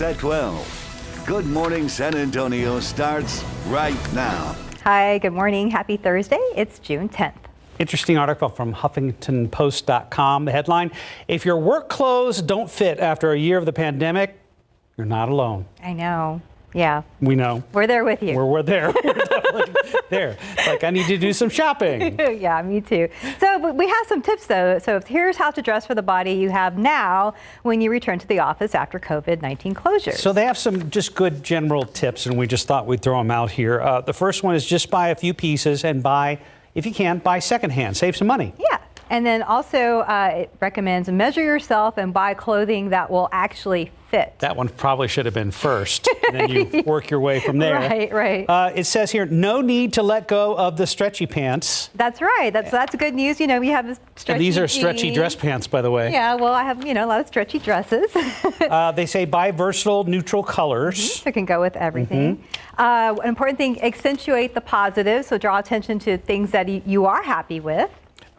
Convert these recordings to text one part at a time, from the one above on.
At 12. Good morning, San Antonio starts right now. Hi, good morning. Happy Thursday. It's June 10th. Interesting article from HuffingtonPost.com. The headline, if your work clothes don't fit after a year of the pandemic, you're not alone. I know. Yeah. We know. We're there with you. We're there. We're definitely there. Like, I need to do some shopping. Yeah, me too. So we have some tips, though. So here's how to dress for the body you have now when you return to the office after COVID-19 closures. So they have some just good general tips, and we just thought we'd throw them out here. The first one is just buy a few pieces and buy, if you can, buy secondhand. Save some money. Yeah. And then also it recommends measure yourself and buy clothing that will actually fit. That one probably should have been first, and then you work your way from there. Right. It says here, no need to let go of the stretchy pants. That's right. That's good news. You know, we have this stretchy And these are stretchy jeans. dress pants, by the way. Yeah, well, I have, a lot of stretchy dresses. They say buy versatile, neutral colors. So it can go with everything. An important thing, accentuate the positive. So draw attention to things that you are happy with.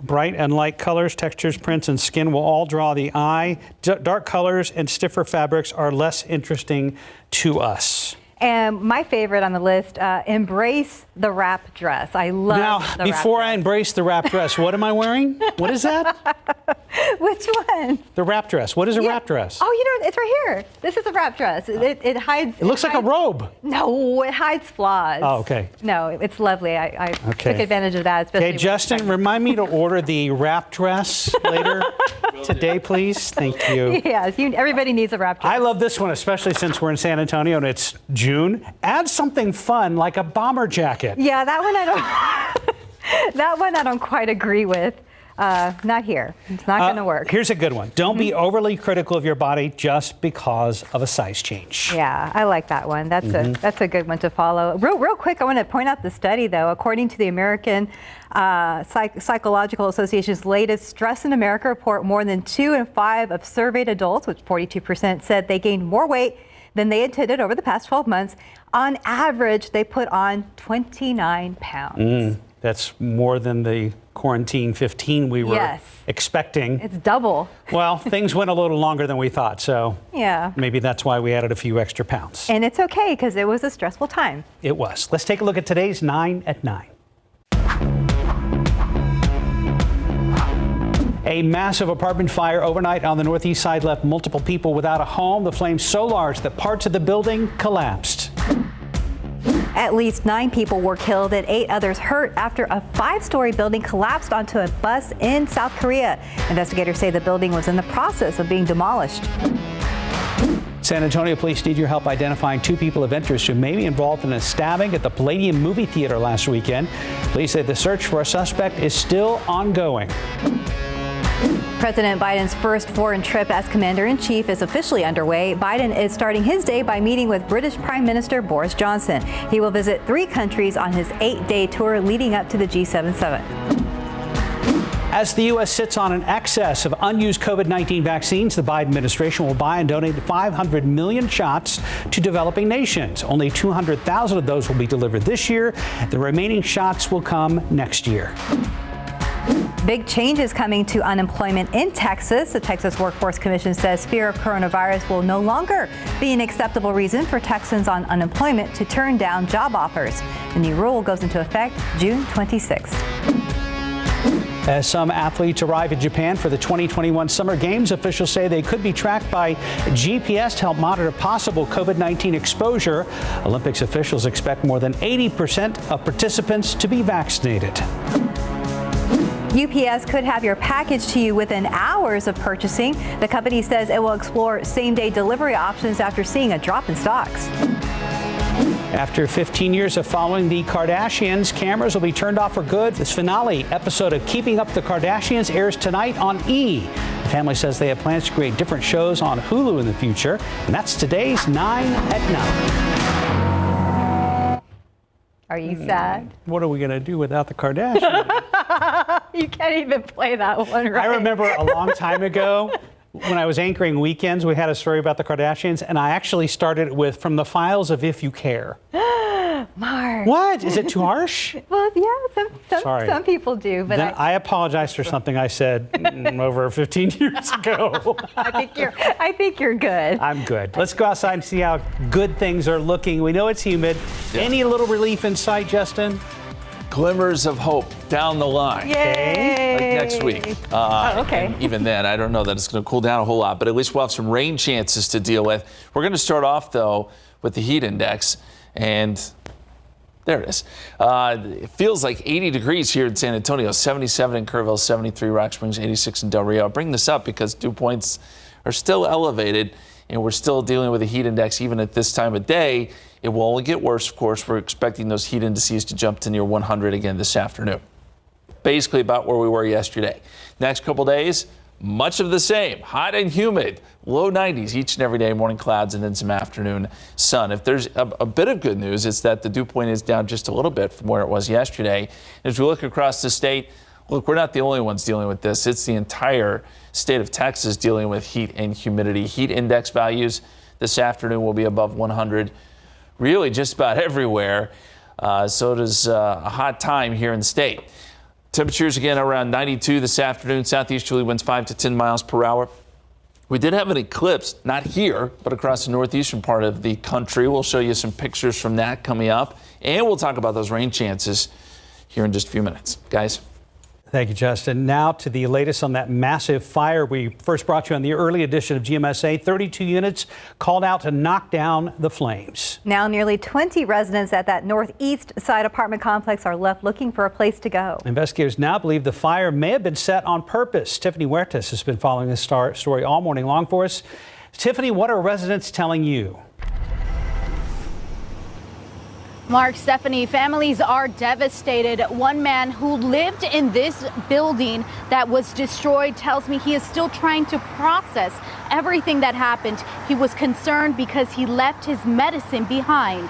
Bright and light colors, textures, prints, and skin will all draw the eye. Dark colors and stiffer fabrics are less interesting to us. And my favorite on the list, embrace the wrap dress. I love the wrap Now, before I dress. embrace the wrap dress, what am I wearing? What is that? Which one? The wrap dress. What is a wrap dress? Oh, it's right here. This is a wrap dress. It hides. It looks like a robe. No, it hides flaws. Oh, okay. No, it's lovely. I took advantage of that. Especially Okay, Justin, remind me to order the wrap dress later today, please. Thank you. Yes, everybody needs a wrap dress. I love this one, especially since we're in San Antonio and it's June. Add something fun like a bomber jacket. Yeah, that one I don't quite agree with. Not here. It's not going to work. Here's a good one. Don't be overly critical of your body just because of a size change. Yeah, I like that one. That's a good one to follow. Real quick, I want to point out the study, though. According to the American Psychological Association's latest Stress in America report, more than 2 in 5 of surveyed adults, which 42%, said they gained more weight than they intended over the past 12 months. On average, they put on 29 pounds. That's more than the quarantine 15 we were expecting. It's double. Well, things went a little longer than we thought, so yeah, maybe that's why we added a few extra pounds. And it's okay, because it was a stressful time. It was. Let's take a look at today's 9 at 9. A massive apartment fire overnight on the northeast side left multiple people without a home. The flames so large that parts of the building collapsed. At least 9 people were killed and 8 others hurt after a 5-story building collapsed onto a bus in South Korea. Investigators say the building was in the process of being demolished. San Antonio police need your help identifying 2 people of interest who may be involved in a stabbing at the Palladium movie theater last weekend. Police say the search for a suspect is still ongoing. President Biden's first foreign trip as commander-in-chief is officially underway. Biden is starting his day by meeting with British Prime Minister Boris Johnson. He will visit 3 countries on his 8-day tour leading up to the G7 summit. As the U.S. sits on an excess of unused COVID-19 vaccines, the Biden administration will buy and donate 500 million shots to developing nations. Only 200,000 of those will be delivered this year. The remaining shots will come next year. Big changes coming to unemployment in Texas. The Texas Workforce Commission says fear of coronavirus will no longer be an acceptable reason for Texans on unemployment to turn down job offers. The new rule goes into effect June 26th. As some athletes arrive in Japan for the 2021 Summer Games, officials say they could be tracked by GPS to help monitor possible COVID-19 exposure. Olympics officials expect more than 80% of participants to be vaccinated. UPS could have your package to you within hours of purchasing. The company says it will explore same-day delivery options after seeing a drop in stocks. After 15 years of following the Kardashians, cameras will be turned off for good. This finale episode of Keeping Up the Kardashians airs tonight on E! The family says they have plans to create different shows on Hulu in the future. And that's today's 9 at 9. Are you sad? What are we going to do without the Kardashians? You can't even play that one right. I remember a long time ago when I was anchoring weekends, we had a story about the Kardashians, and I actually started with From the Files of If You Care. Mark. What? Is it too harsh? Well, yeah, Sorry. some people do, but Then I apologize for something I said over 15 years ago. I think you're good. I'm good. Let's go outside and see how good things are looking. We know it's humid. Yeah. Any little relief in sight, Justin? Glimmers of hope down the line. Yay! Like next week. Okay. And even then, I don't know that it's going to cool down a whole lot, but at least we'll have some rain chances to deal with. We're going to start off, though, with the heat index. And there it is. It feels like 80 degrees here in San Antonio, 77 in Kerrville, 73 Rock Springs, 86 in Del Rio. I bring this up because dew points are still elevated, and we're still dealing with a heat index even at this time of day. It will only get worse, of course. We're expecting those heat indices to jump to near 100 again this afternoon. Basically about where we were yesterday. Next couple days, much of the same. Hot and humid, low 90s each and every day, morning clouds and then some afternoon sun. If there's a bit of good news, it's that the dew point is down just a little bit from where it was yesterday. As we look across the state, look, we're not the only ones dealing with this. It's the entire state of Texas dealing with heat and humidity. Heat index values this afternoon will be above 100. Really just about everywhere. So it is a hot time here in the state. Temperatures again around 92 this afternoon. Southeasterly winds 5 to 10 miles per hour. We did have an eclipse, not here, but across the northeastern part of the country. We'll show you some pictures from that coming up. And we'll talk about those rain chances here in just a few minutes. Guys. Thank you, Justin. Now to the latest on that massive fire we first brought you on the early edition of GMSA. 32 units called out to knock down the flames. Now nearly 20 residents at that northeast side apartment complex are left looking for a place to go. Investigators now believe the fire may have been set on purpose. Tiffany Huertas has been following this story all morning long for us. Tiffany, what are residents telling you? Mark, Stephanie, families are devastated. One man who lived in this building that was destroyed tells me he is still trying to process everything that happened. He was concerned because he left his medicine behind.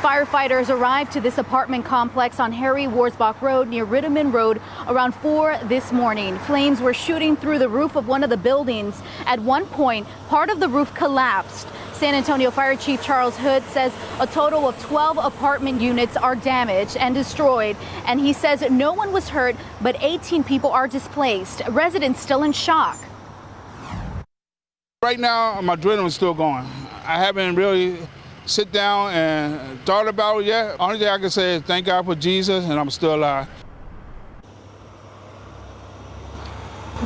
Firefighters arrived to this apartment complex on Harry Warsbach Road near Ritterman Road around 4 this morning. Flames were shooting through the roof of one of the buildings. At one point, part of the roof collapsed. San Antonio Fire Chief Charles Hood says a total of 12 apartment units are damaged and destroyed. And he says no one was hurt, but 18 people are displaced. Residents still in shock. Right now, my adrenaline's still going. I haven't really sit down and thought about it yet. Only thing I can say is thank God for Jesus, and I'm still alive.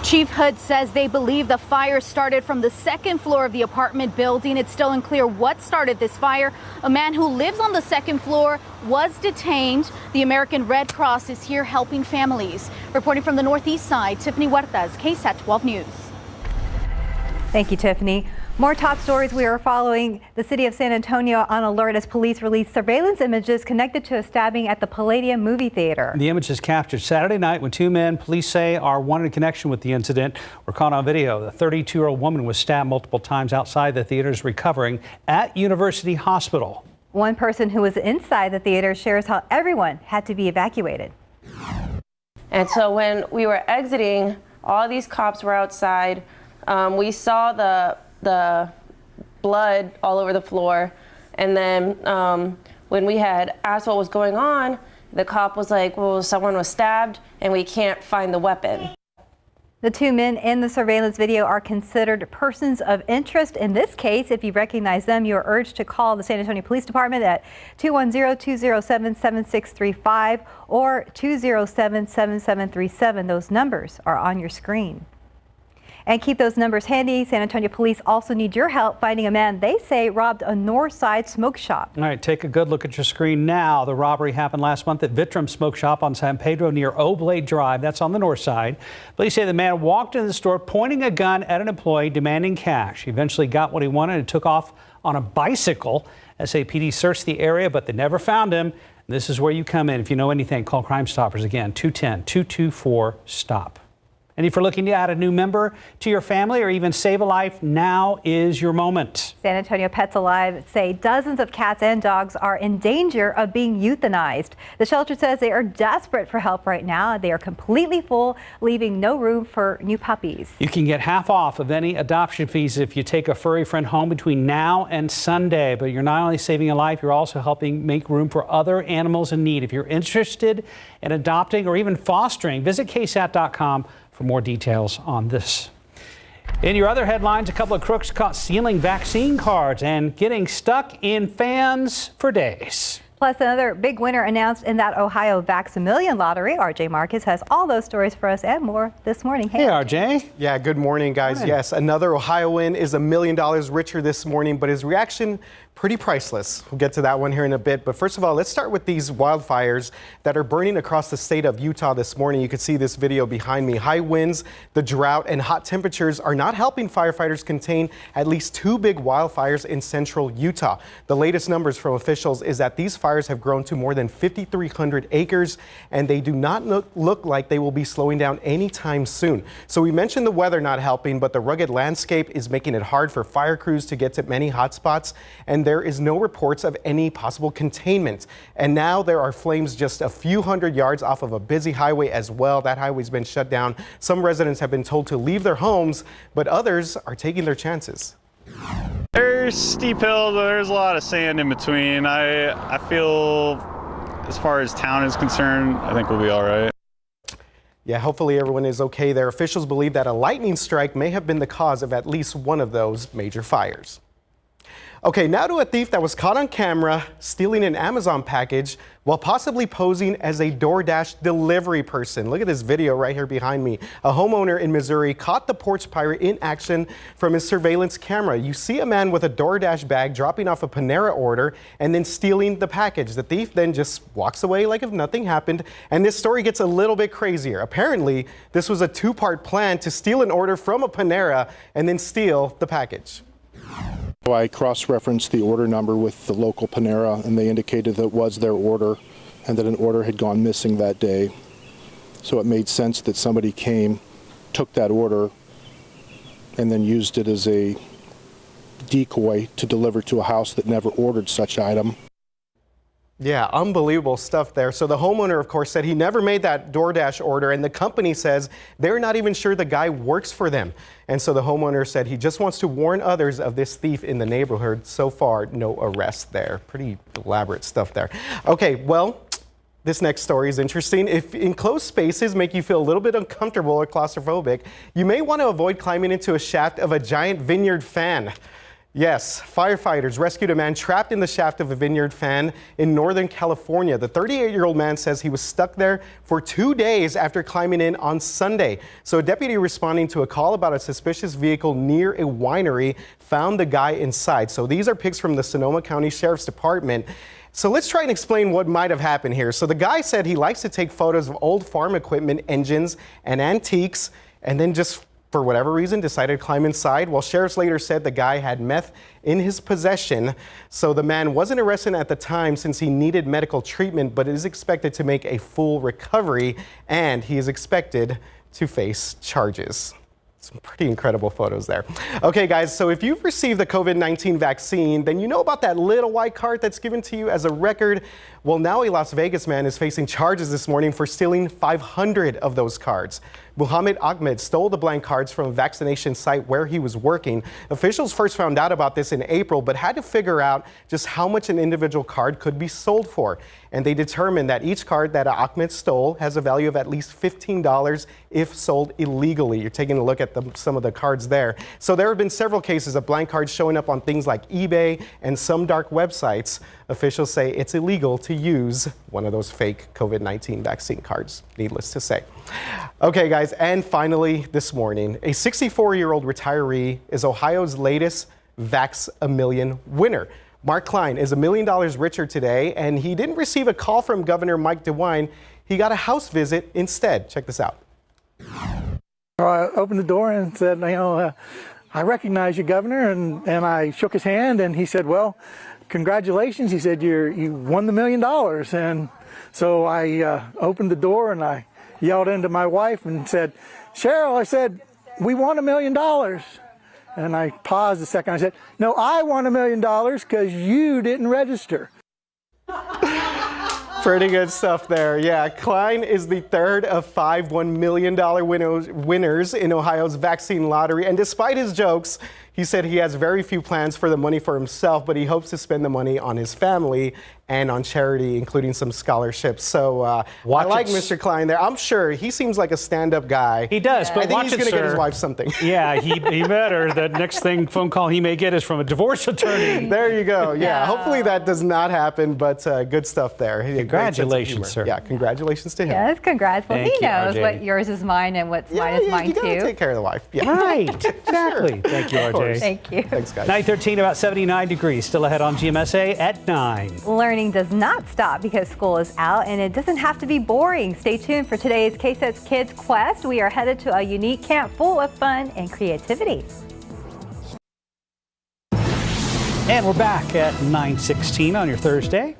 Chief Hood says they believe the fire started from the second floor of the apartment building. It's still unclear what started this fire. A man who lives on the second floor was detained. The American Red Cross is here helping families. Reporting from the northeast side, Tiffany Huertas, KSAT 12 News. Thank you, Tiffany. More top stories. We are following the city of San Antonio on alert as police released surveillance images connected to a stabbing at the Palladium movie theater. The images captured Saturday night when two men police say are wanted in connection with the incident were caught on video. The 32-year-old woman was stabbed multiple times outside the theater, is recovering at University Hospital. One person who was inside the theater shares how everyone had to be evacuated. And so when we were exiting, all these cops were outside. We saw the blood all over the floor, and then when we had asked what was going on, the cop was like, well, someone was stabbed and we can't find the weapon. The two men in the surveillance video are considered persons of interest. In this case, if you recognize them, you are urged to call the San Antonio Police Department at 210-207-7635 or 207-7737. Those numbers are on your screen. And keep those numbers handy. San Antonio police also need your help finding a man they say robbed a north side smoke shop. All right, take a good look at your screen now. The robbery happened last month at Vitram Smoke Shop on San Pedro near Oblate Drive. That's on the north side. Police say the man walked into the store pointing a gun at an employee demanding cash. He eventually got what he wanted and took off on a bicycle. SAPD searched the area, but they never found him. This is where you come in. If you know anything, call Crime Stoppers again, 210-224-STOP. And if you're looking to add a new member to your family or even save a life, now is your moment. San Antonio Pets Alive say dozens of cats and dogs are in danger of being euthanized. The shelter says they are desperate for help right now. They are completely full, leaving no room for new puppies. You can get half off of any adoption fees if you take a furry friend home between now and Sunday. But you're not only saving a life, you're also helping make room for other animals in need. If you're interested in adopting or even fostering, visit KSAT.com for more details on this. In your other headlines, a couple of crooks caught stealing vaccine cards and getting stuck in fans for days. Plus, another big winner announced in that Ohio Vax-A-Million lottery. RJ Marcus has all those stories for us and more this morning. Hey, RJ. Yeah, good morning, guys. Morning. Yes, another Ohioan is $1 million richer this morning, but his reaction, pretty priceless. We'll get to that one here in a bit. But first of all, let's start with these wildfires that are burning across the state of Utah this morning. You can see this video behind me. High winds, the drought, and hot temperatures are not helping firefighters contain at least 2 big wildfires in central Utah. The latest numbers from officials is that these fires have grown to more than 5,300 acres, and they do not look like they will be slowing down anytime soon. So we mentioned the weather not helping, but the rugged landscape is making it hard for fire crews to get to many hotspots, and there is no reports of any possible containment. And now there are flames just a few hundred yards off of a busy highway as well. That highway's been shut down. Some residents have been told to leave their homes, but others are taking their chances. There's steep hills, there's a lot of sand in between. I feel, as far as town is concerned, I think we'll be all right. Yeah, hopefully everyone is okay there. Officials believe that a lightning strike may have been the cause of at least one of those major fires. Okay, now to a thief that was caught on camera stealing an Amazon package while possibly posing as a DoorDash delivery person. Look at this video right here behind me. A homeowner in Missouri caught the porch pirate in action from his surveillance camera. You see a man with a DoorDash bag dropping off a Panera order and then stealing the package. The thief then just walks away like if nothing happened, and this story gets a little bit crazier. Apparently, this was a 2-part plan to steal an order from a Panera and then steal the package. I cross-referenced the order number with the local Panera, and they indicated that it was their order and that an order had gone missing that day. So it made sense that somebody came, took that order, and then used it as a decoy to deliver to a house that never ordered such item. Yeah, unbelievable stuff there. So the homeowner, of course, said he never made that DoorDash order, and the company says they're not even sure the guy works for them. And so the homeowner said he just wants to warn others of this thief in the neighborhood. So far, no arrest there. Pretty elaborate stuff there. Okay, well, this next story is interesting. If enclosed spaces make you feel a little bit uncomfortable or claustrophobic, you may want to avoid climbing into a shaft of a giant Vineyard fan. Yes, firefighters rescued a man trapped in the shaft of a Vineyard fan in Northern California. The 38-year-old man says he was stuck there for 2 days after climbing in on Sunday. So a deputy responding to a call about a suspicious vehicle near a winery found the guy inside. So these are pics from the Sonoma County Sheriff's Department. So let's try and explain what might have happened here. So the guy said he likes to take photos of old farm equipment, engines, and antiques, and then just for whatever reason, decided to climb inside. Well, sheriffs later said the guy had meth in his possession. So the man wasn't arrested at the time since he needed medical treatment, but is expected to make a full recovery, and he is expected to face charges. Some pretty incredible photos there. Okay, guys, so if you've received the COVID-19 vaccine, then you know about that little white card that's given to you as a record. Well, now a Las Vegas man is facing charges this morning for stealing 500 of those cards. Muhammad Ahmed stole the blank cards from a vaccination site where he was working. Officials first found out about this in April, but had to figure out just how much an individual card could be sold for. And they determined that each card that Ahmed stole has a value of at least $15 if sold illegally. You're taking a look at some of the cards there. So there have been several cases of blank cards showing up on things like eBay and some dark websites. Officials say it's illegal to use one of those fake COVID-19 vaccine cards, needless to say. Okay, guys, and finally this morning, a 64-year-old retiree is Ohio's latest Vax-A-Million winner. Mark Klein is $1 million richer today, and he didn't receive a call from Governor Mike DeWine. He got a house visit instead. Check this out. I opened the door and said, I recognize you, Governor, and I shook his hand, and he said, well, congratulations. He said, you won the $1 million. And so I opened the door and I yelled into my wife and said, Cheryl, I said, we won $1 million. And I paused a second. I said, no, I won $1 million because you didn't register. Pretty good stuff there. Yeah, Klein is the third of 5 $1 million winners in Ohio's vaccine lottery. And despite his jokes, he said he has very few plans for the money for himself, but he hopes to spend the money on his family and on charity, including some scholarships. So I like Mr. Klein there. I'm sure he seems like a stand-up guy. He does, but I think watch he's it, going to get sir. his wife something. Yeah, he better. The next phone call he may get is from a divorce attorney. There you go. Yeah, hopefully that does not happen, but good stuff there. Congratulations, sir. Yeah, congratulations to him. Yes, congrats. Well, Thank he you, knows RJ. what yours is mine and what's mine is mine you gotta too. take care of the wife. Yeah. Right, exactly. Thank you, RJ. Thank you. Thanks, guys. 9:13, about 79 degrees. Still ahead on GMSA at 9. Learning does not stop because school is out, and it doesn't have to be boring. Stay tuned for today's KSAT Kids Quest. We are headed to a unique camp full of fun and creativity. And we're back at 9:16 on your Thursday.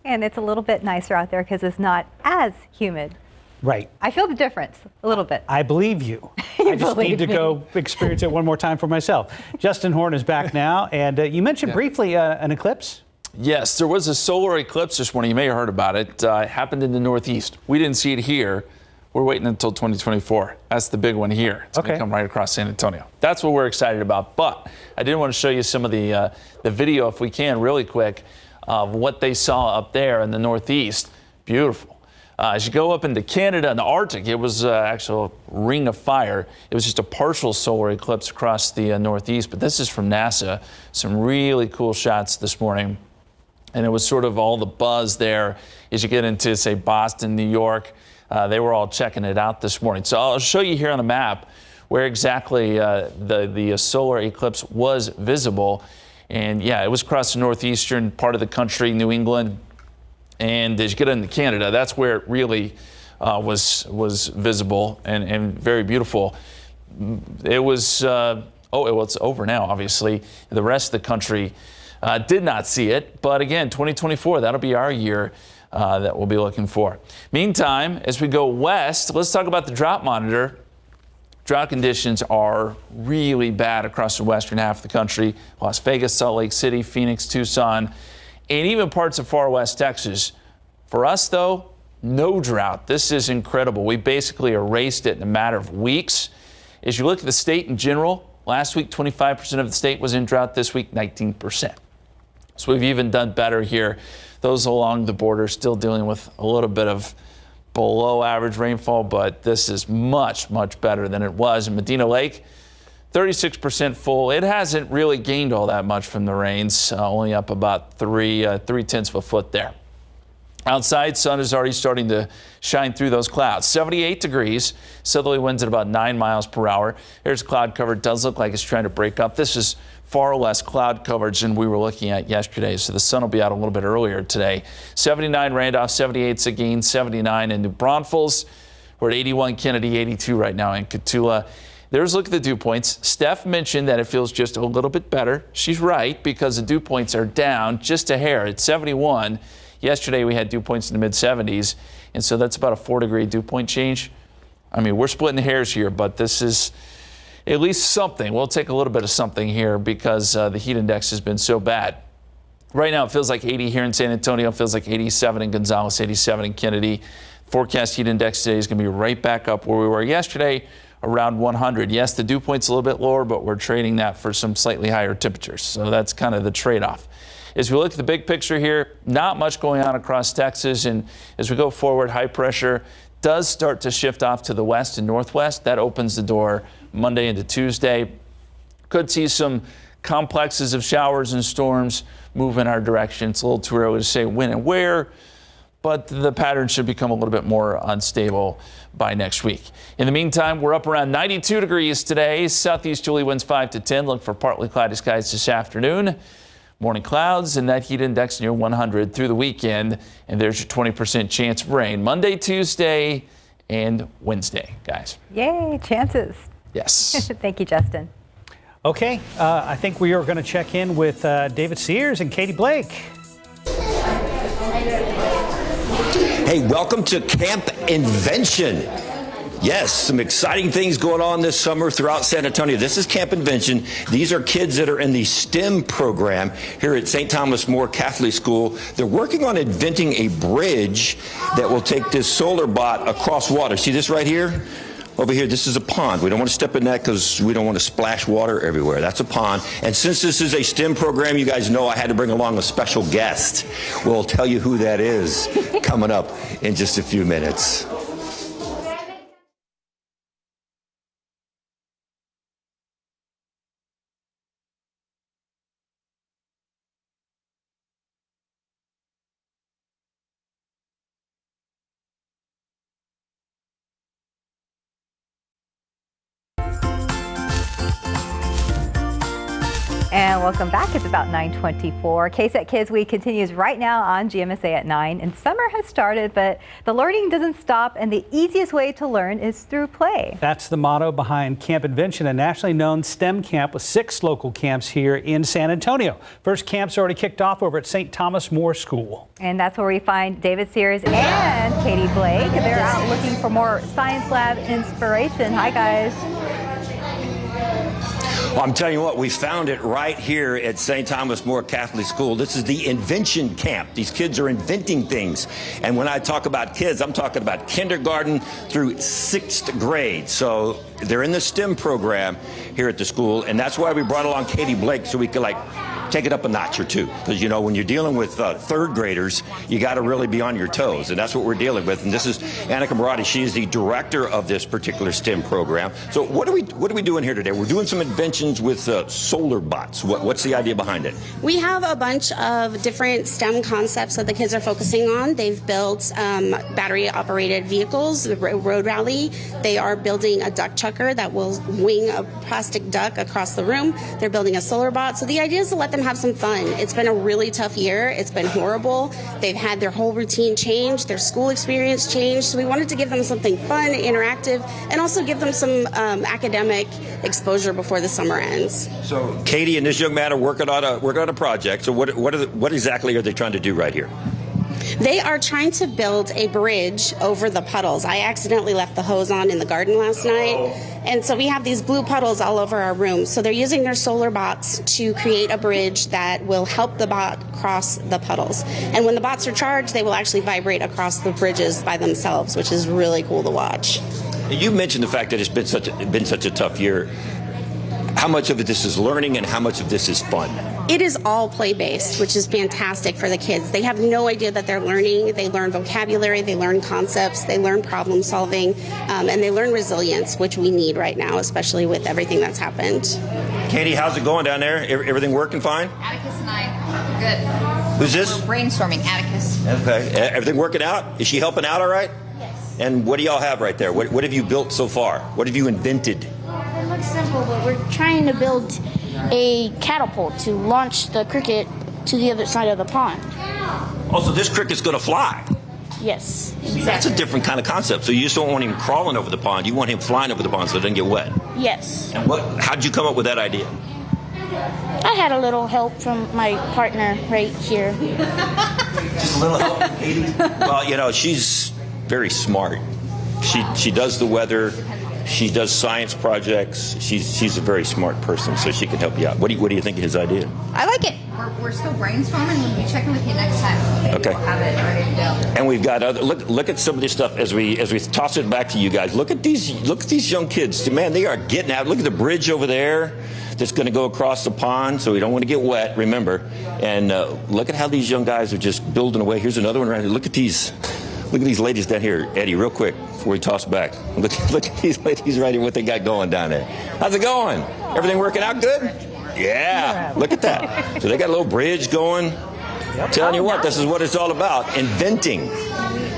And it's a little bit nicer out there because it's not as humid. Right. I feel the difference a little bit. I believe you. I just need believe to me. go experience it one more time for myself. Justin Horn is back now, and you mentioned briefly an eclipse. Yes, there was a solar eclipse this morning. You may have heard about it. It happened in the Northeast. We didn't see it here. We're waiting until 2024. That's the big one here. It's going to come right across San Antonio. That's what we're excited about. But I did want to show you some of the video, if we can, really quick, of what they saw up there in the Northeast. Beautiful. As you go up into Canada and the Arctic, it was actually a ring of fire. It was just a partial solar eclipse across the Northeast. But this is from NASA. Some really cool shots this morning. And it was sort of all the buzz there as you get into, say, Boston, New York. They were all checking it out this morning. So I'll show you here on the map where exactly the solar eclipse was visible. And yeah, it was across the northeastern part of the country, New England. And as you get into Canada, that's where it really was visible and very beautiful. It was, well, it's over now, obviously. The rest of the country did not see it. But again, 2024, that'll be our year that we'll be looking for. Meantime, as we go west, let's talk about the drought monitor. Drought conditions are really bad across the western half of the country. Las Vegas, Salt Lake City, Phoenix, Tucson, and even parts of far west Texas. For us, though, no drought. This is incredible. We basically erased it in a matter of weeks. As you look at the state in general, last week, 25% of the state was in drought. This week, 19%. So we've even done better here. Those along the border still dealing with a little bit of below average rainfall, but this is much, much better than it was in Medina Lake. 36% full. It hasn't really gained all that much from the rains, only up about 3/10 of a foot there. Outside, sun is already starting to shine through those clouds. 78 degrees, southerly winds at about 9 miles per hour. Here's cloud cover. It does look like it's trying to break up. This is far less cloud coverage than we were looking at yesterday, so the sun will be out a little bit earlier today. 79 Randolph, 78 Seguin, 79 in New Braunfels. We're at 81 Kennedy, 82 right now in Cotulla. There's a look at the dew points. Steph mentioned that it feels just a little bit better. She's right, because the dew points are down just a hair at 71. Yesterday we had dew points in the mid-70s, and so that's about a 4-degree dew point change. I mean, we're splitting hairs here, but this is at least something. We'll take a little bit of something here because the heat index has been so bad. Right now it feels like 80 here in San Antonio. It feels like 87 in Gonzales, 87 in Kennedy. Forecast heat index today is going to be right back up where we were yesterday, around 100. Yes, the dew point's a little bit lower, but we're trading that for some slightly higher temperatures. So that's kind of the trade-off. As we look at the big picture here, not much going on across Texas. And as we go forward, high pressure does start to shift off to the west and northwest. That opens the door Monday into Tuesday. Could see some complexes of showers and storms move in our direction. It's a little too early to say when and where, but the pattern should become a little bit more unstable by next week. In the meantime, we're up around 92 degrees today. Southeasterly winds 5 to 10. Look for partly cloudy skies this afternoon. Morning clouds and that heat index near 100 through the weekend. And there's your 20% chance of rain Monday, Tuesday, and Wednesday, guys. Yay, chances. Yes. Thank you, Justin. Okay, I think we are going to check in with David Sears and Katie Blake. Hey, welcome to Camp Invention. Yes, some exciting things going on this summer throughout San Antonio. This is Camp Invention. These are kids that are in the STEM program here at St. Thomas More Catholic School. They're working on inventing a bridge that will take this solar bot across water. See this right here? Over here, this is a pond. We don't want to step in that because we don't want to splash water everywhere. That's a pond. And since this is a STEM program, you guys know I had to bring along a special guest. We'll tell you who that is coming up in just a few minutes. And welcome back. It's about 9:24. KSAT Kids Week continues right now on GMSA at 9. And summer has started, but the learning doesn't stop. And the easiest way to learn is through play. That's the motto behind Camp Invention, a nationally known STEM camp with 6 local camps here in San Antonio. First camp's already kicked off over at St. Thomas More School. And that's where we find David Sears and Katie Blake. They're out looking for more science lab inspiration. Hi, guys. Well, I'm telling you what, we found it right here at St. Thomas More Catholic School. This is the Invention Camp. These kids are inventing things. And when I talk about kids, I'm talking about kindergarten through 6th grade. So they're in the STEM program here at the school. And that's why we brought along Katie Blake, so we could take it up a notch or two. Because, you know, when you're dealing with 3rd graders, you got to really be on your toes. And that's what we're dealing with. And this is Annika Marati. She is the director of this particular STEM program. So what are we doing here today? We're doing some inventions with solar bots. What's the idea behind it? We have a bunch of different STEM concepts that the kids are focusing on. They've built battery-operated vehicles, the road rally. They are building a duck chucker that will wing a plastic duck across the room. They're building a solar bot. So the idea is to let them have some fun. It's been a really tough year. It's been horrible. They've had their whole routine change, their school experience change. So we wanted to give them something fun, interactive, and also give them some academic exposure before the summer ends. So Katie and this young man are working on a project. So what exactly are they trying to do right here? They are trying to build a bridge over the puddles. I accidentally left the hose on in the garden last night, and so we have these blue puddles all over our room. So they're using their solar bots to create a bridge that will help the bot cross the puddles. And when the bots are charged, they will actually vibrate across the bridges by themselves, which is really cool to watch. You mentioned the fact that it's been such a tough year. How much of this is learning and how much of this is fun? It is all play-based, which is fantastic for the kids. They have no idea that they're learning. They learn vocabulary, they learn concepts, they learn problem solving, and they learn resilience, which we need right now, especially with everything that's happened. Katie, how's it going down there? Everything working fine? Atticus and I, we're good. Who's this? We're brainstorming, Atticus. Okay. Everything working out? Is she helping out all right? Yes. And what do y'all have right there? What have you built so far? What have you invented? It looks simple, but we're trying to build a catapult to launch the cricket to the other side of the pond. Oh, so this cricket's going to fly? Yes, exactly. That's a different kind of concept. So you just don't want him crawling over the pond. You want him flying over the pond so it doesn't get wet. Yes. And how'd you come up with that idea? I had a little help from my partner right here. Just a little help, Katie? Well, you know, she's very smart. She does the weather. She does science projects. She's a very smart person, so she can help you out. What do you think of his idea? I like it. We're still brainstorming. We'll be checking with you next time. Okay. We'll have it ready to go. And we've got other look at some of this stuff as we toss it back to you guys. Look at these young kids. Man, they are getting out. Look at the bridge over there that's going to go across the pond, so we don't want to get wet. Remember, and look at how these young guys are just building away. Here's another one right here. Look at these ladies down here, Eddie. Real quick before we toss back. Look at these ladies right here. What they got going down there? How's it going? Everything working out good? Yeah. Look at that. So they got a little bridge going. I'm telling you what, this is what it's all about. Inventing.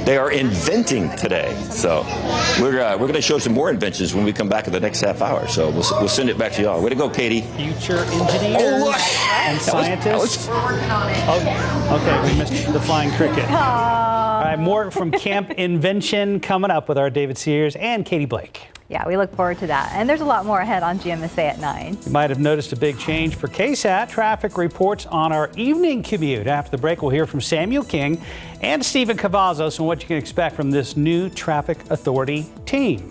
They are inventing today. So we're going to show some more inventions when we come back in the next half hour. So we'll send it back to y'all. Way to go, Katie. Future engineers and scientists. We're working on it. Oh, okay, we missed the flying cricket. All right, more from Camp Invention coming up with our David Sears and Katie Blake. Yeah, we look forward to that. And there's a lot more ahead on GMSA at 9. You might have noticed a big change for KSAT. Traffic reports on our evening commute. After the break, we'll hear from Samuel King and Stephen Cavazos on what you can expect from this new traffic authority team.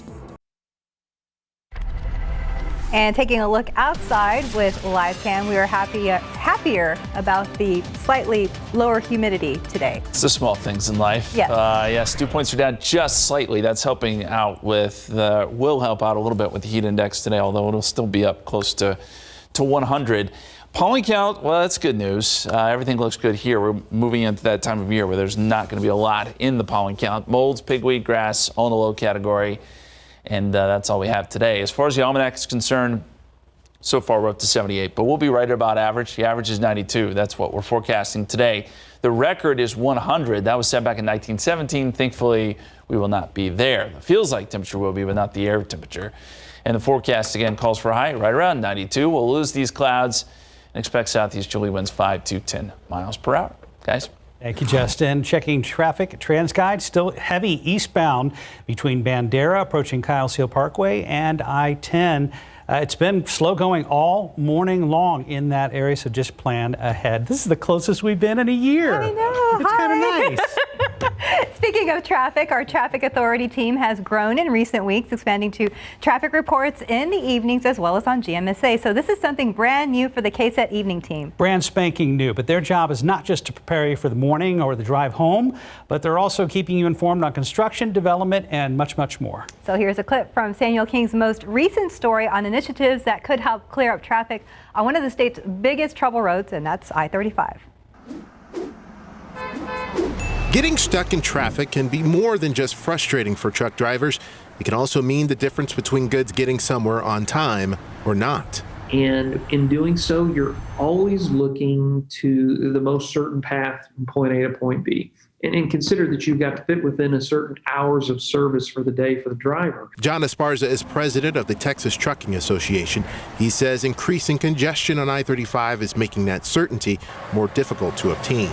And taking a look outside with live cam, we are happier about the slightly lower humidity today. It's the small things in life. Yes. Yes, dew points are down just slightly. That's helping out will help out a little bit with the heat index today, although it'll still be up close to 100. Pollen count, well, that's good news. Everything looks good here. We're moving into that time of year where there's not going to be a lot in the pollen count. Molds, pigweed, grass, all in the low category. And that's all we have today. As far as the almanac is concerned, so far we're up to 78, but we'll be right at about average. The average is 92. That's what we're forecasting today. The record is 100. That was set back in 1917. Thankfully, we will not be there. It feels like temperature will be, but not the air temperature. And the forecast again calls for a high right around 92. We'll lose these clouds and expect southeasterly winds 5 to 10 miles per hour. Guys. Thank you, Justin. Checking traffic, TransGuide still heavy eastbound between Bandera approaching Kyle Seal Parkway and I-10. It's been slow going all morning long in that area, so just plan ahead. This is the closest we've been in a year. I know. It's kind of nice. Speaking of traffic, our traffic authority team has grown in recent weeks, expanding to traffic reports in the evenings as well as on GMSA. So this is something brand new for the KSAT evening team. Brand spanking new, but their job is not just to prepare you for the morning or the drive home, but they're also keeping you informed on construction, development, and much, much more. So here's a clip from Samuel King's most recent story on initiatives that could help clear up traffic on one of the state's biggest trouble roads, and that's I-35. Getting stuck in traffic can be more than just frustrating for truck drivers. It can also mean the difference between goods getting somewhere on time or not. And in doing so, you're always looking to the most certain path from point A to point B. And consider that you've got to fit within a certain hours of service for the day for the driver. John Esparza is president of the Texas Trucking Association. He says increasing congestion on I-35 is making that certainty more difficult to obtain.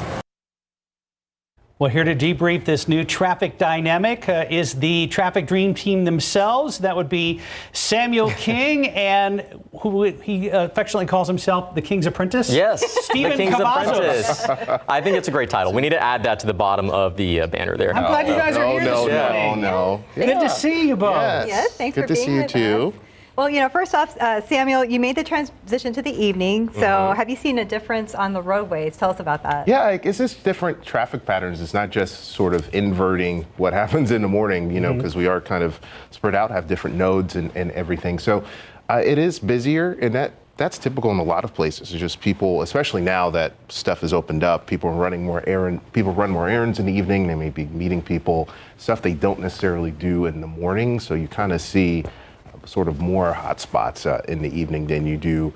Well, here to debrief this new traffic dynamic is the traffic dream team themselves. That would be Samuel King and who he affectionately calls himself the King's Apprentice. Yes, Stephen the King's Cavazos. Apprentice. I think it's a great title. We need to add that to the bottom of the banner there. I'm glad you guys are here this morning. No. Good to see you both. Yes, thanks Good for to being see you with too. us. Well, you know, first off, Samuel, you made the transition to the evening. So have you seen a difference on the roadways? Tell us about that. Yeah, it's just different traffic patterns. It's not just sort of inverting what happens in the morning, you know, because we are kind of spread out, have different nodes and everything. So it is busier, and that's typical in a lot of places. It's just people, especially now that stuff is opened up, people run more errands in the evening. They may be meeting people, stuff they don't necessarily do in the morning. So you kind of see sort of more hot spots in the evening than you do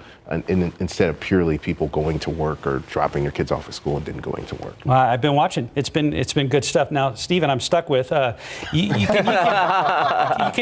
instead of purely people going to work or dropping your kids off at school and then going to work. Well, I've been watching. It's been good stuff. Now, Stephen, I'm stuck with. Can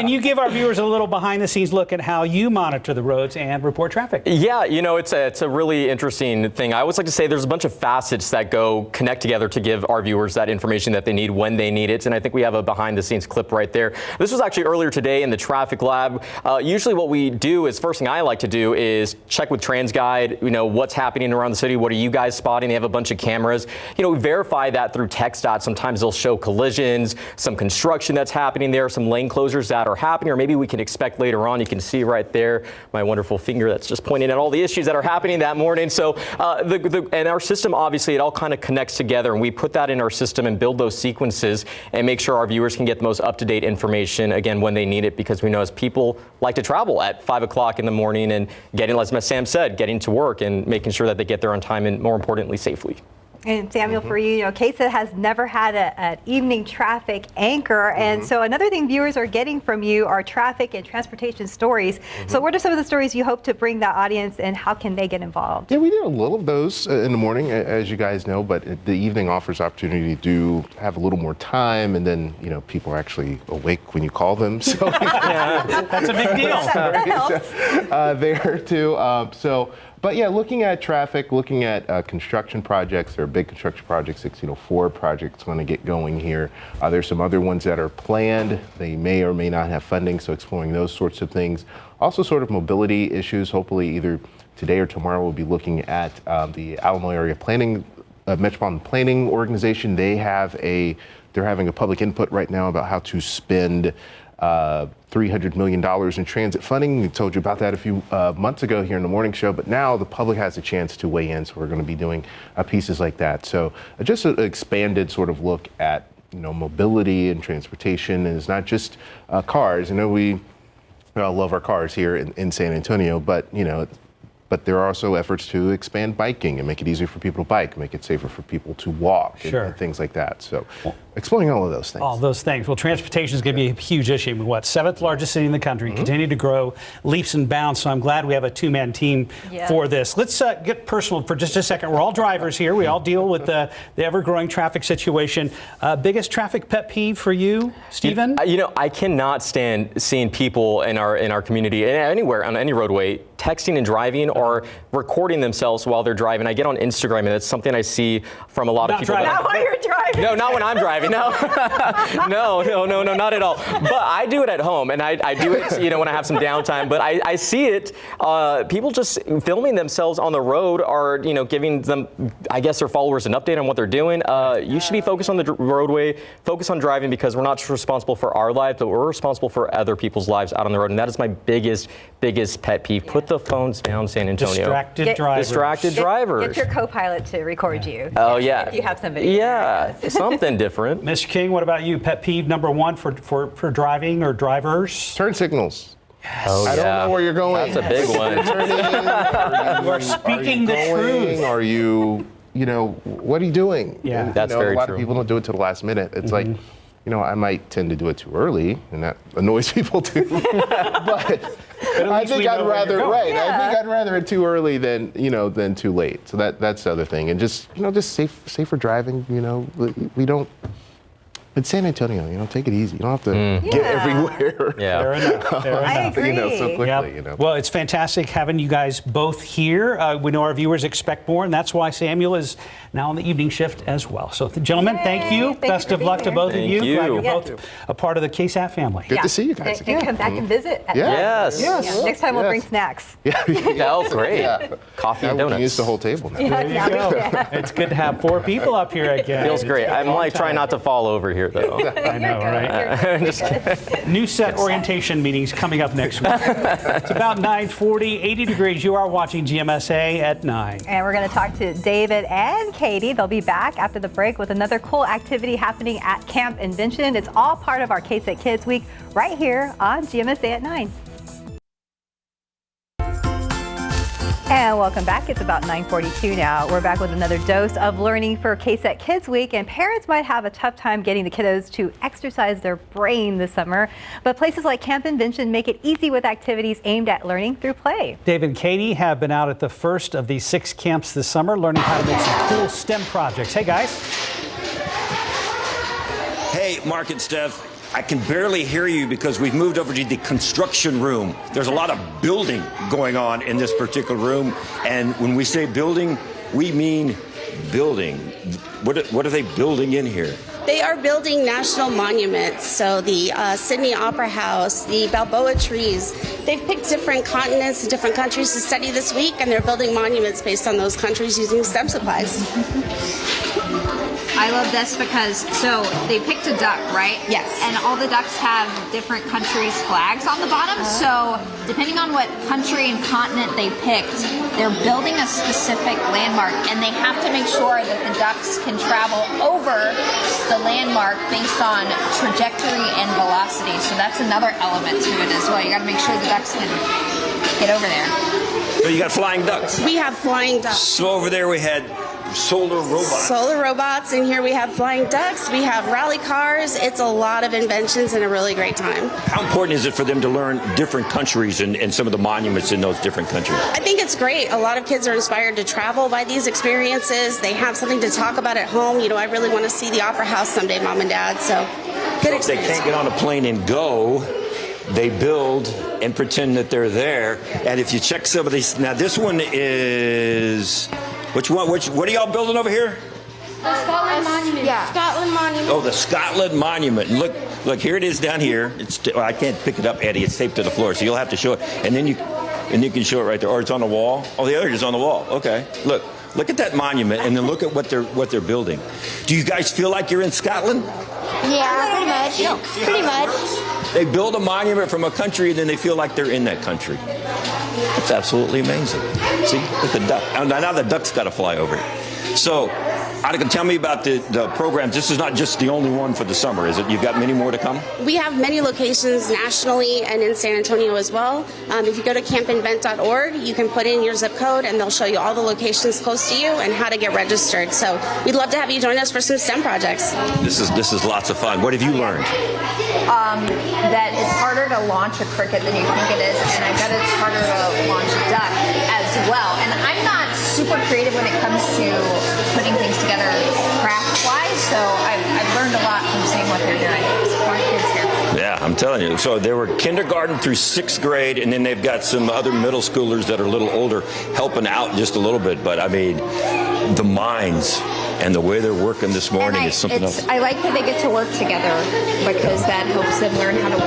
you give our viewers a little behind-the-scenes look at how you monitor the roads and report traffic? Yeah, you know, it's a really interesting thing. I always like to say there's a bunch of facets that connect together to give our viewers that information that they need when they need it. And I think we have a behind-the-scenes clip right there. This was actually earlier today in the traffic lab. Usually what we do is, first thing I like to do is check with TransGuide, you know, what's happening around the city. What are you guys spotting? They have a bunch of cameras. You know, we verify that through TxDOT. Sometimes they'll show collisions, some construction that's happening there, some lane closures that are happening, or maybe we can expect later on. You can see right there my wonderful finger that's just pointing at all the issues that are happening that morning. So and our system, obviously, it all kind of connects together, and we put that in our system and build those sequences and make sure our viewers can get the most up-to-date information, again, when they need it, because we know as people like to travel at 5 o'clock in the morning and getting, as Sam said, getting to work and making sure that they get there on time and, more importantly, safely. And Samuel, for you, KSAT has never had an evening traffic anchor. And so another thing viewers are getting from you are traffic and transportation stories. So what are some of the stories you hope to bring the audience, and how can they get involved? Yeah, we do a little of those in the morning, as you guys know, but the evening offers opportunity to have a little more time, and then, you know, people are actually awake when you call them. So that's a big deal. That helps. There too. But yeah, looking at traffic, looking at construction projects, there are big construction projects, 1604 projects going to get going here. There's some other ones that are planned. They may or may not have funding, so exploring those sorts of things. Also sort of mobility issues. Hopefully either today or tomorrow we'll be looking at the Alamo Area Planning, Metropolitan Planning Organization. They're having a public input right now about how to spend $300 million in transit funding. We told you about that a few months ago here in the morning show, but now the public has a chance to weigh in, so we're going to be doing pieces like that. So just an expanded sort of look at mobility and transportation, and it's not just cars. We all love our cars here in San Antonio, but but there are also efforts to expand biking and make it easier for people to bike, make it safer for people to walk, and things like that. So exploring all of those things. All those things. Well, transportation is going to be a huge issue. What, 7th largest city in the country, continue to grow leaps and bounds. So I'm glad we have a two-man team for this. Let's get personal for just a second. We're all drivers here. We all deal with the ever-growing traffic situation. Biggest traffic pet peeve for you, Stephen? I cannot stand seeing people in our community, anywhere on any roadway, texting and driving or recording themselves while they're driving. I get on Instagram, and that's something I see from a lot of people. Not while you're driving. No, not when I'm driving. No, no, not at all. But I do it at home, and I do it, when I have some downtime. But I see it. People just filming themselves on the road are, giving them, I guess, their followers an update on what they're doing. You should be focused on the roadway, focus on driving, because we're not just responsible for our lives, but we're responsible for other people's lives out on the road, and that is my biggest pet peeve. Put the phones down, San Antonio. Distracted drivers. Get your co-pilot to record you. Oh, yeah. If you have somebody. Yeah, something different. Mr. King, what about you? Pet peeve number one for driving or drivers? Turn signals. Yes. Oh, I don't know where you're going. That's a big one. You are speaking the truth. Are you, what are you doing? Yeah, and, that's very true. A lot of people don't do it till the last minute. It's like, I might tend to do it too early, and that annoys people too. But I think I'd rather I think I'd rather it too early than too late. So that's the other thing, and just safer driving. We don't. It's San Antonio, take it easy. You don't have to get everywhere. Yeah. Fair enough. I agree. So quickly. Well, it's fantastic having you guys both here. We know our viewers expect more, and that's why Samuel is now on the evening shift as well. So, gentlemen, thank you. Best of luck to both of you. Glad you're both a part of the KSAT family. Good to see you guys again. And come back and visit. Yes. Next time we'll bring snacks. Oh, great. Coffee and We donuts. can use the whole table now. There you go. It's good to have 4 people up here again. Feels great. I'm trying not to fall over here, though. I know, right? Just kidding. New set orientation meetings coming up next week. It's about 9:40, 80 degrees. You are watching GMSA at 9. And we're going to talk to David and Katie. They'll be back after the break with another cool activity happening at Camp Invention. It's all part of our KSAT Kids Week right here on GMSA at 9. And welcome back. It's about 9:42 now. We're back with another dose of learning for KSAT Kids Week, and parents might have a tough time getting the kiddos to exercise their brain this summer, but places like Camp Invention make it easy with activities aimed at learning through play. Dave and Katie have been out at the first of these 6 camps this summer, learning how to make some cool STEM projects. Hey, guys. Hey, Mark and Steph. I can barely hear you because we've moved over to the construction room. There's a lot of building going on in this particular room. And when we say building, we mean building. What are they building in here? They are building national monuments. So the Sydney Opera House, the Balboa trees, they've picked different continents and different countries to study this week, and they're building monuments based on those countries using STEM supplies. I love this because, so they picked a duck, right? Yes. And all the ducks have different countries' flags on the bottom. So depending on what country and continent they picked, they're building a specific landmark, and they have to make sure that the ducks can travel over the landmark based on trajectory and velocity. So that's another element to it as well. You got to make sure the ducks can get over there. So you got flying ducks. We have flying ducks. So over there we had solar robots. Solar robots, and here we have flying ducks, we have rally cars. It's a lot of inventions and a really great time. How important is it for them to learn different countries and some of the monuments in those different countries? I think it's great. A lot of kids are inspired to travel by these experiences. They have something to talk about at home. I really want to see the Opera House someday, Mom and Dad. So, good experience. If they can't get on a plane and go, they build and pretend that they're there. And if you check some of these, now this one is... Which one? What are y'all building over here? The Scotland Monument. Yeah. Scotland Monument. Oh, the Scotland Monument. Look, here it is down here. I can't pick it up, Eddie. It's taped to the floor, so you'll have to show it. And then you can show it right there. Or it's on the wall. Oh, the other is on the wall. Okay. Look at that monument, and then look at what they're building. Do you guys feel like you're in Scotland? Yeah, pretty much. Pretty much. They build a monument from a country, and then they feel like they're in that country. It's absolutely amazing. See, with the duck. Now the duck's got to fly over it. So, Annika, tell me about the programs. This is not just the only one for the summer, is it? You've got many more to come? We have many locations nationally and in San Antonio as well. If you go to campinvent.org, you can put in your zip code and they'll show you all the locations close to you and how to get registered. So we'd love to have you join us for some STEM projects. This is lots of fun. What have you learned? That it's harder to launch a cricket than you think it is, and I bet it's harder to launch a duck as well. And I'm not super creative when it comes to putting things together craft-wise, so I've learned a lot from seeing what they're doing. Smart kids here. Yeah, I'm telling you. So they were kindergarten through 6th grade, and then they've got some other middle schoolers that are a little older helping out just a little bit. But I mean, the minds and the way they're working this morning is something else. I like that they get to work together because that helps them learn how to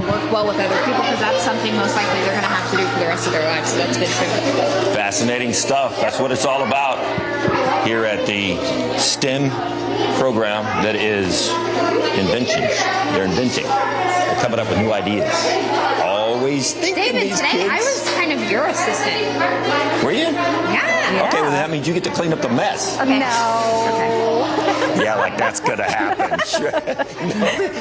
work well with other people, because that's something most likely they're going to have to do for the rest of their lives. So that's good too. Fascinating stuff. That's what it's all about here at the STEM program that is inventions. They're inventing. They're coming up with new ideas. Always thinking. David, these today kids. I was kind of your assistant. Were you? Yeah. Okay, well that means you get to clean up the mess. Okay. No. Okay. Yeah, like that's gonna happen.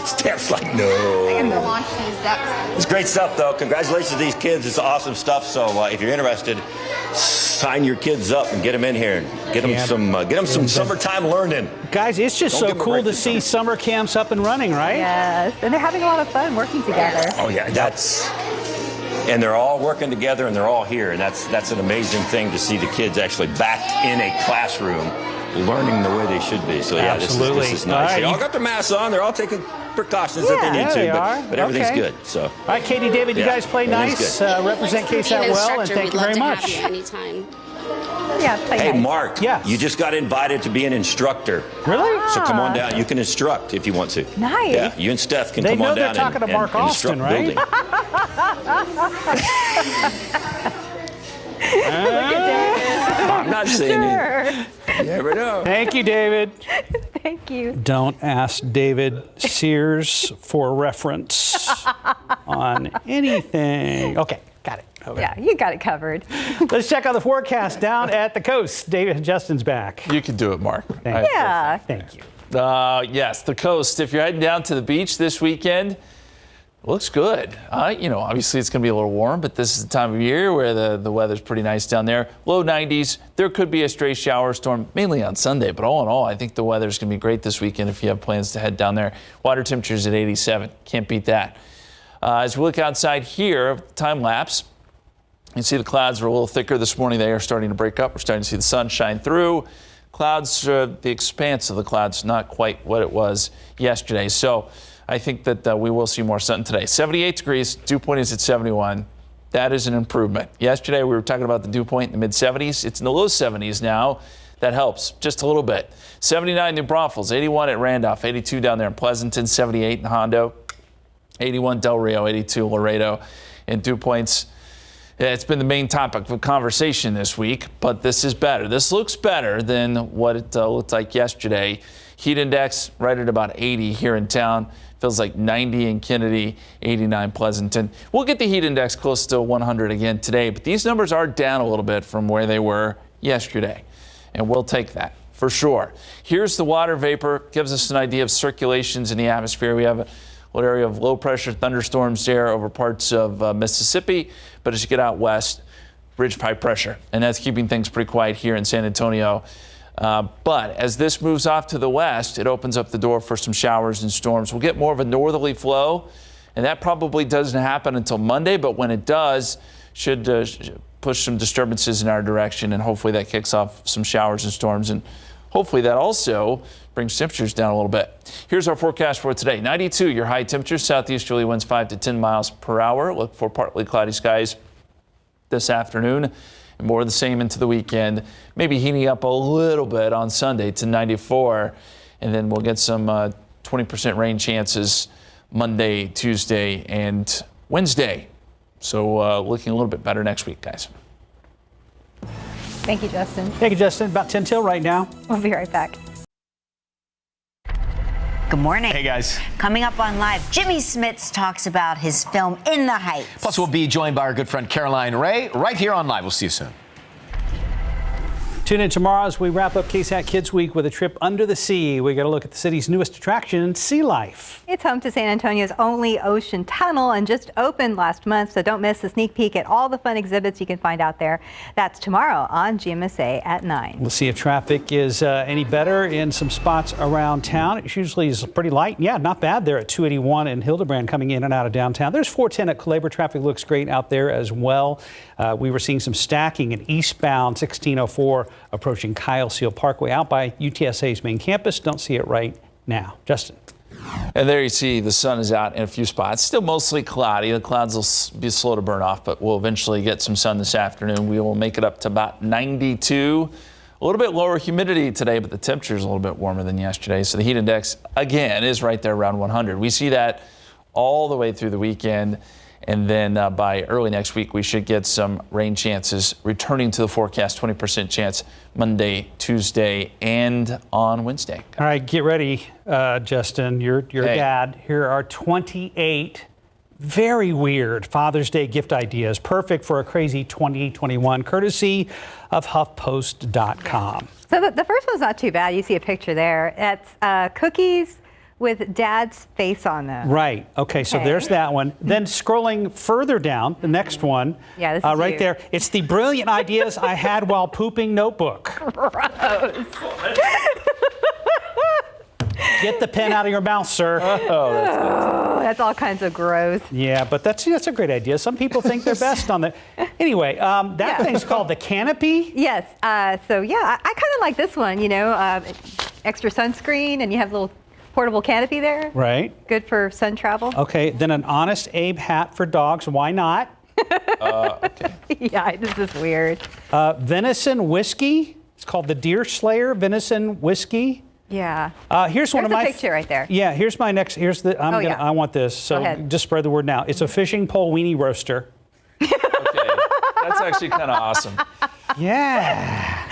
Steph's like, no. I can launch these ducks. It's great stuff, though. Congratulations to these kids. It's awesome stuff. So if you're interested, sign your kids up and get them in here and get them some summertime learning. Guys, it's just Don't so give 'em a cool break to this see summer. summer camps up and running, right? Yes, and they're having a lot of fun working together. Oh yeah, and they're all working together and they're all here, and that's an amazing thing to see the kids actually back in a classroom learning the way they should be. So yeah, this is nice. All right, They all got their masks on. They're all taking precautions that they need Yeah, to, they are. but everything's Okay. good. So All right, Katie, David, you Yeah, guys play everything's nice, good. represent KSAT well, and thank you very much. Anytime. Yeah, play Hey, nice. Mark, you just got invited to be an instructor. Really? So come on down. You can instruct if you want to. Nice. Yeah, you and Steph can They come know on they're down talking and, to Mark and Austin, instruct right? building. I'm not saying it. You never know. Thank you, David. Thank you. Don't ask David Sears for reference on anything. Okay, got it. Okay. Yeah, you got it covered. Let's check out the forecast down at the coast. David and Justin's back. You can do it, Mark. Yeah. Thank you. Yes, the coast. If you're heading down to the beach this weekend, looks good. Obviously it's going to be a little warm, but this is the time of year where the weather's pretty nice down there. Low 90s. There could be a stray shower storm, mainly on Sunday, but all in all, I think the weather's going to be great this weekend if you have plans to head down there. Water temperatures at 87. Can't beat that. As we look outside here, time lapse, you can see the clouds are a little thicker this morning. They are starting to break up. We're starting to see the sun shine through. Clouds, the expanse of the clouds, not quite what it was yesterday. So I think that we will see more sun today. 78 degrees, dew point is at 71. That is an improvement. Yesterday we were talking about the dew point in the mid-70s. It's in the low 70s now. That helps just a little bit. 79 New Braunfels, 81 at Randolph, 82 down there in Pleasanton, 78 in Hondo, 81 Del Rio, 82 Laredo, and dew points. It's been the main topic of conversation this week, but this is better. This looks better than what it looked like yesterday. Heat index right at about 80 here in town. Feels like 90 in Kennedy, 89 Pleasanton. We'll get the heat index close to 100 again today, but these numbers are down a little bit from where they were yesterday, and we'll take that for sure. Here's the water vapor. Gives us an idea of circulations in the atmosphere. We have a little area of low pressure thunderstorms there over parts of Mississippi, but as you get out west, ridge high pressure, and that's keeping things pretty quiet here in San Antonio. But as this moves off to the west, it opens up the door for some showers and storms. We'll get more of a northerly flow, and that probably doesn't happen until Monday, but when it does, should push some disturbances in our direction, and hopefully that kicks off some showers and storms, and hopefully that also brings temperatures down a little bit. Here's our forecast for today. 92, your high temperature. Southeasterly winds 5 to 10 miles per hour. Look for partly cloudy skies this afternoon, and more of the same into the weekend. Maybe heating up a little bit on Sunday to 94, and then we'll get some 20% rain chances Monday, Tuesday, and Wednesday. So looking a little bit better next week, guys. Thank you, Justin. Thank you, Justin. About 10 till right now. We'll be right back. Good morning. Hey, guys. Coming up on Live, Jimmy Smits talks about his film In the Heights. Plus, we'll be joined by our good friend Caroline Ray right here on Live. We'll see you soon. Tune in tomorrow as we wrap up KSAT Kids Week with a trip under the sea. We got to look at the city's newest attraction, sea life. It's home to San Antonio's only ocean tunnel and just opened last month, so don't miss a sneak peek at all the fun exhibits you can find out there. That's tomorrow on GMSA at 9. We'll see if traffic is any better in some spots around town. It usually is pretty light. Yeah, not bad there at 281 and Hildebrand coming in and out of downtown. There's 410 at Calabar. Traffic looks great out there as well. We were seeing some stacking in eastbound 1604 approaching Kyle Seal Parkway out by UTSA's main campus. Don't see it right now. Justin. And there you see the sun is out in a few spots. Still mostly cloudy. The clouds will be slow to burn off, but we'll eventually get some sun this afternoon. We will make it up to about 92. A little bit lower humidity today, but the temperature is a little bit warmer than yesterday. So the heat index, again, is right there around 100. We see that all the way through the weekend. And then by early next week, we should get some rain chances returning to the forecast, 20% chance Monday, Tuesday, and on Wednesday. All right, get ready, Justin. You're dad. Here are 28 very weird Father's Day gift ideas, perfect for a crazy 2021, courtesy of HuffPost.com. So the first one's not too bad. You see a picture there. It's cookies with Dad's face on them. Right. Okay, so there's that one. Then scrolling further down, the next one. Yeah, this is right you. there. It's the brilliant ideas I had while pooping notebook. Gross. Get the pen out of your mouth, sir. Oh, that's all kinds of gross. Yeah, but that's a great idea. Some people think they're best on the. Anyway, that thing's called the canopy. Yes. So yeah, I kind of like this one. You know, extra sunscreen, and you have a little portable canopy there. Right. Good for sun travel. Okay. Then an Honest Abe hat for dogs. Why not? Okay. Yeah, this is weird. Venison whiskey. It's called the Deer Slayer Venison whiskey. Yeah. Here's one of my picture right there. Yeah. Here's my next. Here's the. I want this. So just spread the word now. It's a fishing pole weenie roaster. Okay. That's actually kind of awesome. Yeah.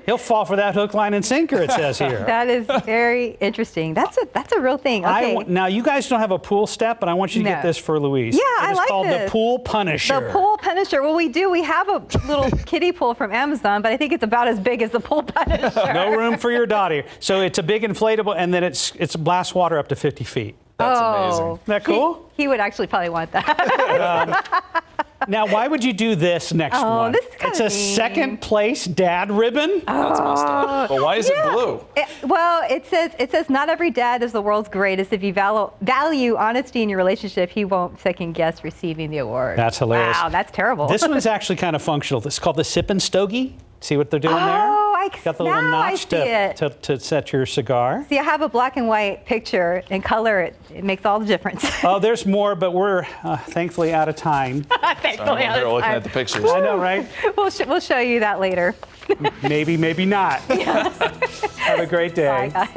He'll fall for that hook, line, and sinker, it says here. That is very interesting. That's a real thing. Okay. Now, you guys don't have a pool step, but I want you to get this for Louise. Yeah, I like this. It's called the Pool Punisher. The Pool Punisher. Well, we do. We have a little kiddie pool from Amazon, but I think it's about as big as the Pool Punisher. No room for your daughter. So it's a big inflatable, and then it's blast water up to 50 feet. That's amazing. Isn't that cool? He would actually probably want that. Now, why would you do this next one? This is it's a second place dad ribbon. That's messed up. But why is it blue? It says not every dad is the world's greatest. If you value honesty in your relationship, he won't second guess receiving the award. That's hilarious. Wow, that's terrible. This one's actually kind of functional. It's called the Sip and Stogie. See what they're doing there? Oh, got the little notch to set your cigar. See, I have a black and white picture. In color, it makes all the difference. Oh, there's more, but we're thankfully out of time. Thankfully out of time. Looking at the pictures. I know, right? We'll show you that later. Maybe not. Have a great day. Bye, guys.